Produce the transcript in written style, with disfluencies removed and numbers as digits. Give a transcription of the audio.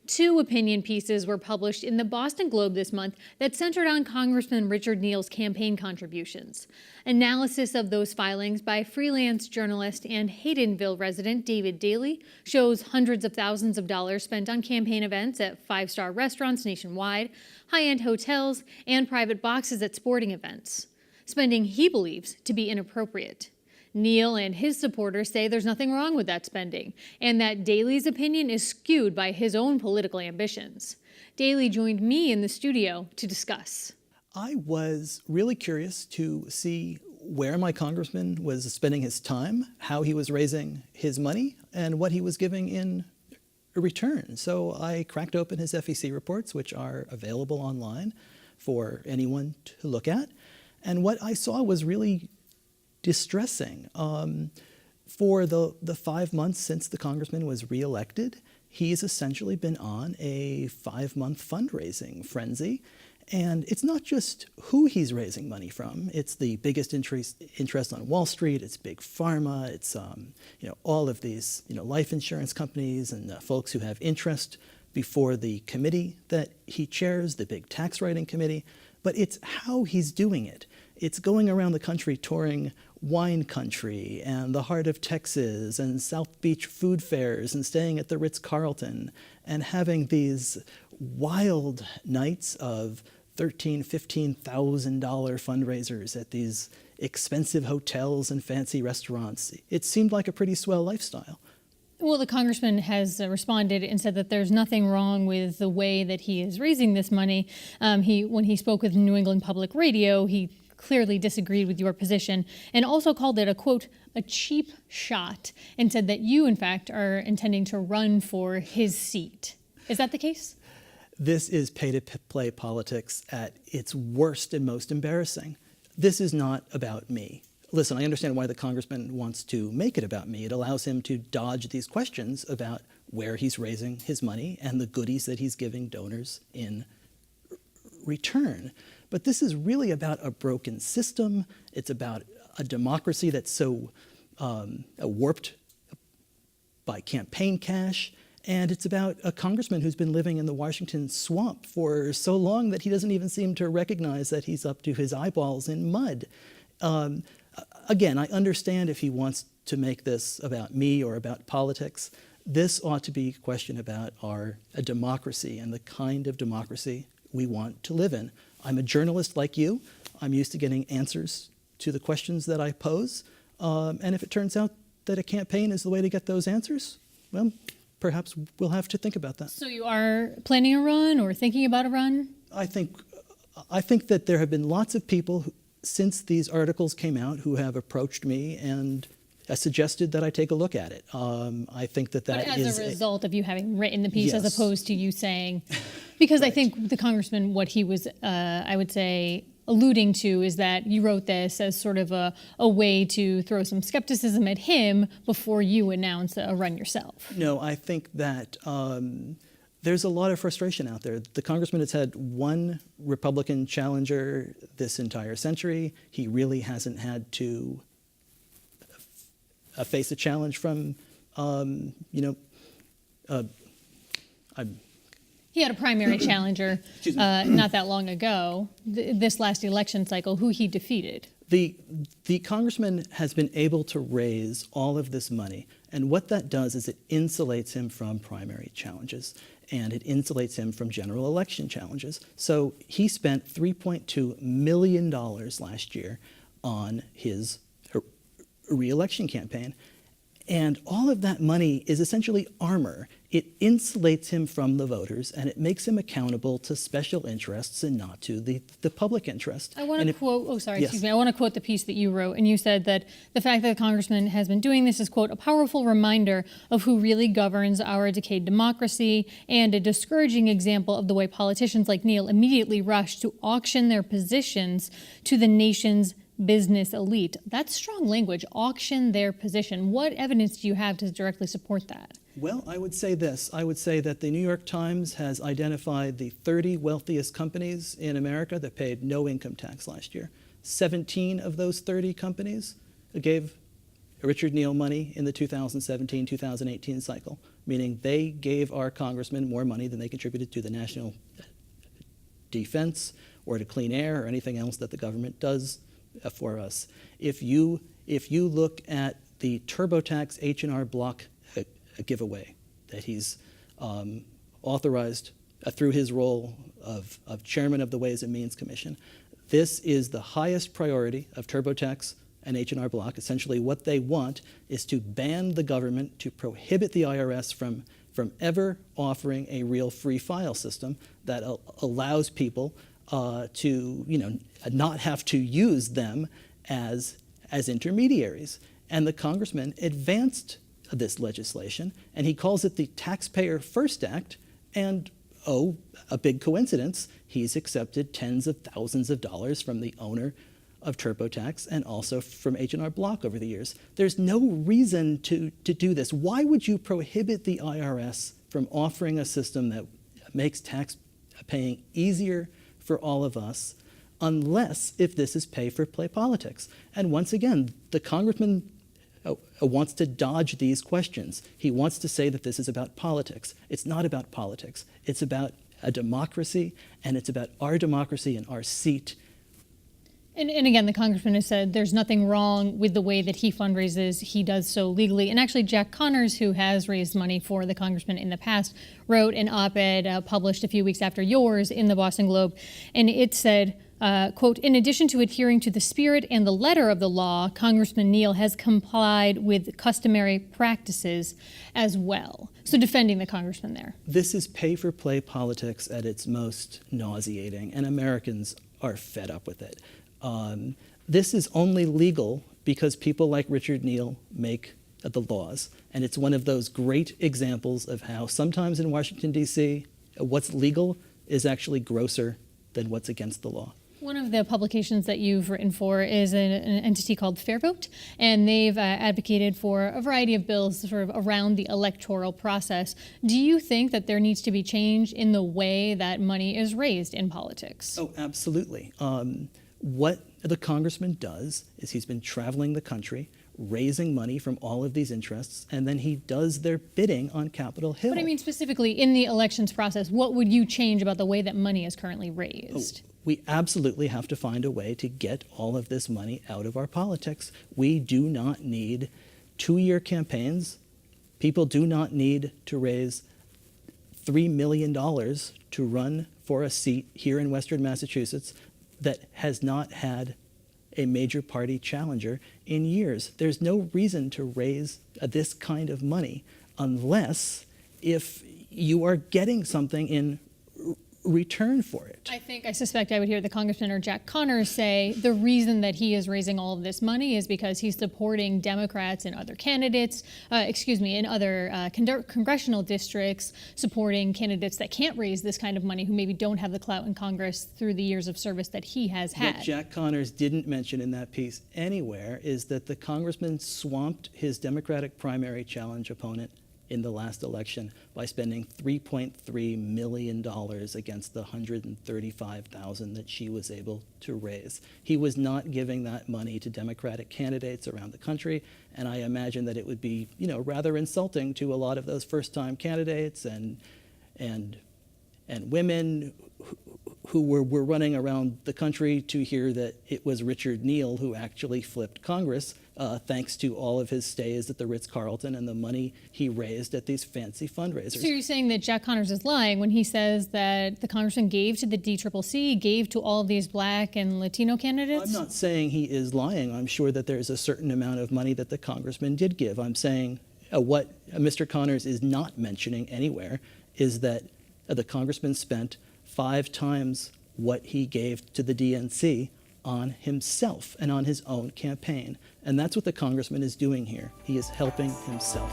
Two opinion pieces were published in the Boston Globe this month that centered on Congressman Richard Neal's campaign contributions. Analysis of those filings by freelance journalist and Haydenville resident David Daley shows hundreds of thousands of dollars spent on campaign events at five-star restaurants nationwide, high-end hotels, and private boxes at sporting events. Spending he believes to be inappropriate. Neal and his supporters say there's nothing wrong with that spending, and that Daley's opinion is skewed by his own political ambitions. Daley joined me in the studio to discuss. I was really curious to see where my congressman was spending his time, how he was raising his money, and what he was giving in return. So I cracked open his FEC reports, which are available online for anyone to look at. And what I saw was really distressing. For the 5 months since the congressman was reelected, he's essentially been on a 5-month fundraising frenzy. And it's not just who he's raising money from. It's the biggest interest on Wall Street. It's big pharma. It's all of these life insurance companies and folks who have interest before the committee that he chairs, the big tax writing committee. But it's how he's doing it. It's going around the country touring wine country and the heart of Texas and South Beach food fairs and staying at the Ritz-Carlton and having these wild nights of $13,000, $15,000 fundraisers at these expensive hotels and fancy restaurants. It seemed like a pretty swell lifestyle. Well, the congressman has responded and said that there's nothing wrong with the way that he is raising this money. When he spoke with New England Public Radio, he clearly disagreed with your position and also called it a, quote, a cheap shot, and said that you, in fact, are intending to run for his seat. Is that the case? This is pay-to-play politics at its worst and most embarrassing. This is not about me. Listen, I understand why the congressman wants to make it about me. It allows him to dodge these questions about where he's raising his money and the goodies that he's giving donors in return. But this is really about a broken system. It's about a democracy that's so warped by campaign cash. And it's about a congressman who's been living in the Washington swamp for so long that he doesn't even seem to recognize that he's up to his eyeballs in mud. Again, I understand if he wants to make this about me or about politics. This ought to be a question about a democracy and the kind of democracy we want to live in. I'm a journalist like you. I'm used to getting answers to the questions that I pose. And if it turns out that a campaign is the way to get those answers, well, perhaps we'll have to think about that. So you are planning a run or thinking about a run? I think that there have been lots of people since these articles came out who have approached me and suggested that I take a look at it. I think that but as a result of you having written the piece, yes. As opposed to you saying, because right. I think the congressman, what he was, I would say, alluding to is that you wrote this as sort of a way to throw some skepticism at him before you announce a run yourself. No, I think that there's a lot of frustration out there. The congressman has had one Republican challenger this entire century. He really hasn't had to face a challenge from, He had a primary challenger not that long ago, this last election cycle, who he defeated. The congressman has been able to raise all of this money, and what that does is it insulates him from primary challenges, and it insulates him from general election challenges. So he spent $3.2 million last year on his re-election campaign. And all of that money is essentially armor. It insulates him from the voters, and it makes him accountable to special interests and not to the public interest. I want to quote, yes. Excuse me, I want to quote the piece that you wrote, and you said that the fact that the congressman has been doing this is, quote, a powerful reminder of who really governs our decayed democracy and a discouraging example of the way politicians like Neal immediately rush to auction their positions to the nation's business elite. That's strong language, auction their position. What evidence do you have to directly support that? Well, I would say this. I would say that the New York Times has identified the 30 wealthiest companies in America that paid no income tax last year. 17 of those 30 companies gave Richard Neal money in the 2017-2018 cycle. meaning they gave our congressmen more money than they contributed to the national defense or to clean air or anything else that the government does for us. If you look at the TurboTax H&R Block giveaway that he's authorized through his role of chairman of the Ways and Means Commission, this is the highest priority of TurboTax and H&R Block. Essentially what they want is to ban the government, to prohibit the IRS from ever offering a real free file system that allows people to not have to use them as intermediaries. And the congressman advanced this legislation, and he calls it the Taxpayer First Act, and oh, a big coincidence, he's accepted tens of thousands of dollars from the owner of TurboTax and also from H&R Block over the years. There's no reason to do this. Why would you prohibit the IRS from offering a system that makes tax paying easier for all of us, unless if this is pay-for-play politics? And once again, the congressman wants to dodge these questions. He wants to say that this is about politics. It's not about politics. It's about a democracy, and it's about our democracy and our seat. And again, the congressman has said there's nothing wrong with the way that he fundraises. He does so legally. And actually, Jack Connors, who has raised money for the congressman in the past, wrote an op-ed published a few weeks after yours in the Boston Globe. And it said, quote, "In addition to adhering to the spirit and the letter of the law, Congressman Neal has complied with customary practices as well." So defending the congressman there. This is pay-for-play politics at its most nauseating, and Americans are fed up with it. This is only legal because people like Richard Neal make the laws. And it's one of those great examples of how sometimes in Washington, D.C., what's legal is actually grosser than what's against the law. One of the publications that you've written for is an entity called Fair Vote, and they've advocated for a variety of bills sort of around the electoral process. Do you think that there needs to be change in the way that money is raised in politics? Oh, absolutely. What the congressman does is he's been traveling the country, raising money from all of these interests, and then he does their bidding on Capitol Hill. But I mean specifically in the elections process, what would you change about the way that money is currently raised? Oh, we absolutely have to find a way to get all of this money out of our politics. We do not need two-year campaigns. People do not need to raise $3 million to run for a seat here in Western Massachusetts that has not had a major party challenger in years. There's no reason to raise this kind of money unless if you are getting something in return for it. I suspect I would hear the congressman or Jack Connors say the reason that he is raising all of this money is because he's supporting Democrats and other candidates, in other congressional districts, supporting candidates that can't raise this kind of money, who maybe don't have the clout in Congress through the years of service that he has had. What Jack Connors didn't mention in that piece anywhere is that the congressman swamped his Democratic primary challenge opponent in the last election by spending $3.3 million against the $135,000 that she was able to raise. He was not giving that money to Democratic candidates around the country, and I imagine that it would be, rather insulting to a lot of those first-time candidates and women who were running around the country to hear that it was Richard Neal who actually flipped Congress, thanks to all of his stays at the Ritz-Carlton and the money he raised at these fancy fundraisers. So you're saying that Jack Connors is lying when he says that the congressman gave to the DCCC, gave to all of these Black and Latino candidates? I'm not saying he is lying. I'm sure that there's a certain amount of money that the congressman did give. I'm saying what Mr. Connors is not mentioning anywhere is that the congressman spent 5 times what he gave to the DNC on himself and on his own campaign. And that's what the congressman is doing here. He is helping himself.